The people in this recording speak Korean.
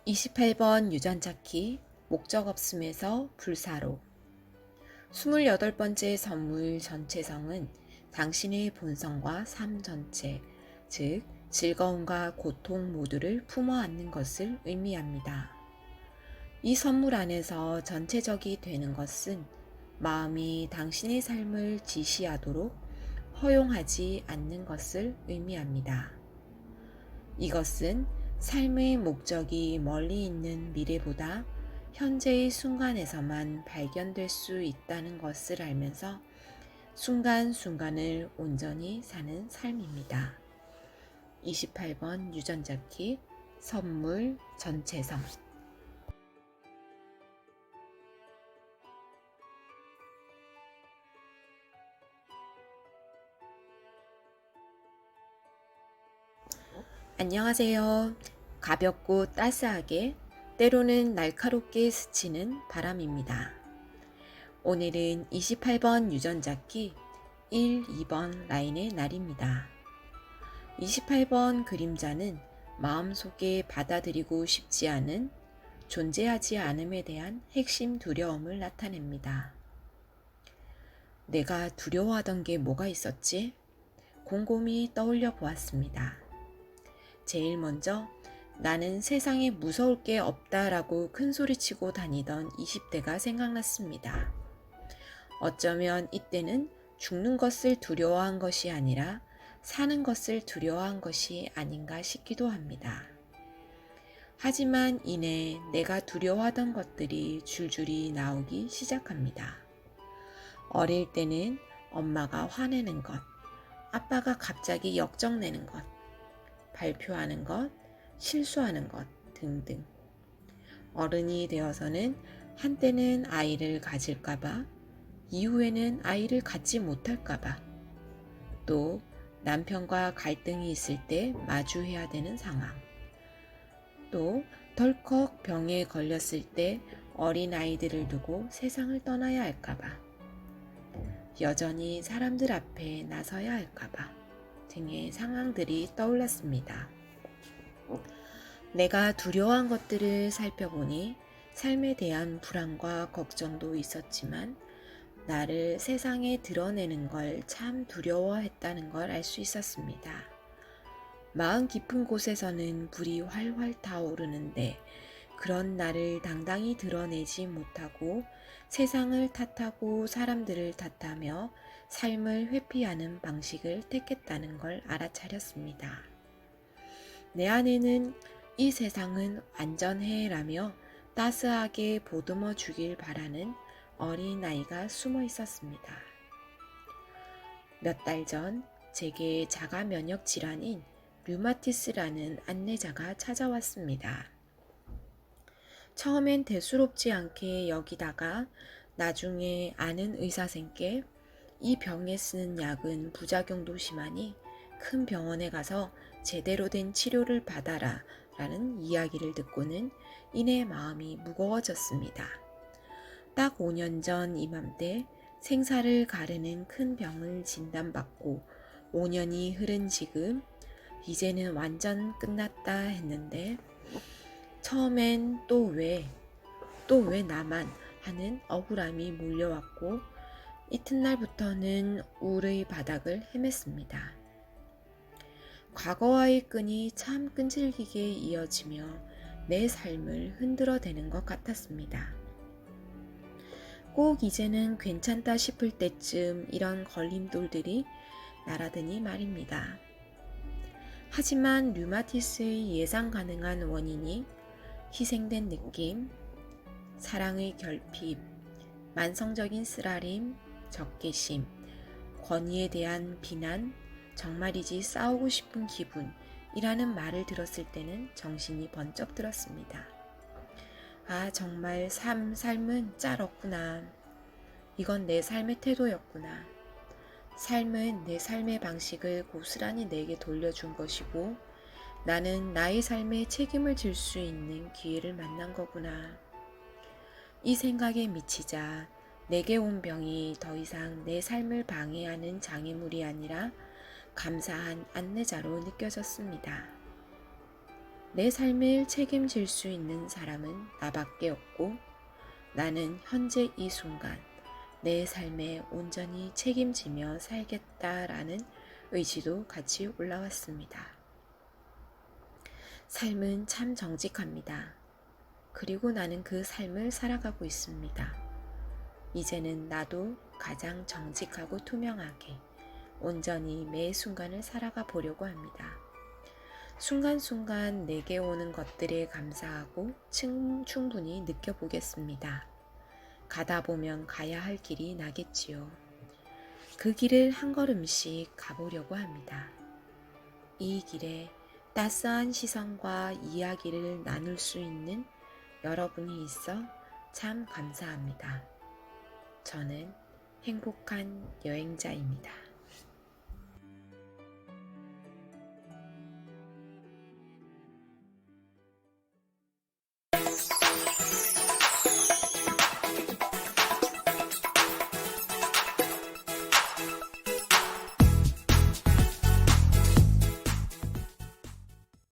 28번 유전자키 목적 없음에서 불사로 28번째 선물 전체성은 당신의 본성과 삶 전체, 즉 즐거움과 고통 모두를 품어 안는 것을 의미합니다. 이 선물 안에서 전체적이 되는 것은 마음이 당신의 삶을 지시하도록 허용하지 않는 것을 의미합니다. 이것은 삶의 목적이 멀리 있는 미래보다 현재의 순간에서만 발견될 수 있다는 것을 알면서 순간순간을 온전히 사는 삶입니다. 28번 유전자키 선물 전체성. 안녕하세요. 가볍고 따스하게 때로는 날카롭게 스치는 바람입니다. 오늘은 28번 유전자키 1, 2번 라인의 날입니다. 28번 그림자는 마음속에 받아들이고 싶지 않은 존재하지 않음에 대한 핵심 두려움을 나타냅니다. 내가 두려워하던 게 뭐가 있었지? 곰곰이 떠올려 보았습니다. 제일 먼저 나는 세상에 무서울 게 없다라고 큰소리치고 다니던 20대가 생각났습니다. 어쩌면 이때는 죽는 것을 두려워한 것이 아니라 사는 것을 두려워한 것이 아닌가 싶기도 합니다. 하지만 이내 내가 두려워하던 것들이 줄줄이 나오기 시작합니다. 어릴 때는 엄마가 화내는 것, 아빠가 갑자기 역정내는 것, 발표하는 것, 실수하는 것 등등. 어른이 되어서는 한때는 아이를 가질까봐, 이후에는 아이를 갖지 못할까봐, 또 남편과 갈등이 있을 때 마주해야 되는 상황, 또 덜컥 병에 걸렸을 때 어린 아이들을 두고 세상을 떠나야 할까봐, 여전히 사람들 앞에 나서야 할까봐 등의 상황들이 떠올랐습니다. 내가 두려워한 것들을 살펴보니 삶에 대한 불안과 걱정도 있었지만 나를 세상에 드러내는 걸 참 두려워했다는 걸 알 수 있었습니다. 마음 깊은 곳에서는 불이 활활 타오르는데 그런 나를 당당히 드러내지 못하고 세상을 탓하고 사람들을 탓하며 삶을 회피하는 방식을 택했다는 걸 알아차렸습니다. 내 안에는 이 세상은 안전해라며 따스하게 보듬어 주길 바라는 어린아이가 숨어 있었습니다. 몇 달 전 제게 자가 면역 질환인 류마티스라는 안내자가 찾아왔습니다. 처음엔 대수롭지 않게 여기다가 나중에 아는 의사생께 이 병에 쓰는 약은 부작용도 심하니 큰 병원에 가서 제대로 된 치료를 받아라 라는 이야기를 듣고는 이내 마음이 무거워졌습니다. 딱 5년 전 이맘때 생사를 가르는 큰 병을 진단받고 5년이 흐른 지금 이제는 완전 끝났다 했는데 처음엔 또 왜 나만 하는 억울함이 몰려왔고 이튿날부터는 우울의 바닥을 헤맸습니다. 과거와의 끈이 참 끈질기게 이어지며 내 삶을 흔들어대는 것 같았습니다. 꼭 이제는 괜찮다 싶을 때쯤 이런 걸림돌들이 날아드니 말입니다. 하지만 류마티스의 예상 가능한 원인이 희생된 느낌, 사랑의 결핍, 만성적인 쓰라림, 적개심, 권위에 대한 비난, 정말이지 싸우고 싶은 기분이라는 말을 들었을 때는 정신이 번쩍 들었습니다. 아, 정말 삶은 짤 없구나. 이건 내 삶의 태도였구나. 삶은 내 삶의 방식을 고스란히 내게 돌려준 것이고 나는 나의 삶에 책임을 질 수 있는 기회를 만난 거구나. 이 생각에 미치자 내게 온 병이 더 이상 내 삶을 방해하는 장애물이 아니라 감사한 안내자로 느껴졌습니다. 내 삶을 책임질 수 있는 사람은 나밖에 없고 나는 현재 이 순간 내 삶에 온전히 책임지며 살겠다라는 의지도 같이 올라왔습니다. 삶은 참 정직합니다. 그리고 나는 그 삶을 살아가고 있습니다. 이제는 나도 가장 정직하고 투명하게 온전히 매 순간을 살아가 보려고 합니다. 순간순간 내게 오는 것들에 감사하고 충분히 느껴보겠습니다. 가다 보면 가야 할 길이 나겠지요. 그 길을 한 걸음씩 가보려고 합니다. 이 길에 따스한 시선과 이야기를 나눌 수 있는 여러분이 있어 참 감사합니다. 저는 행복한 여행자입니다.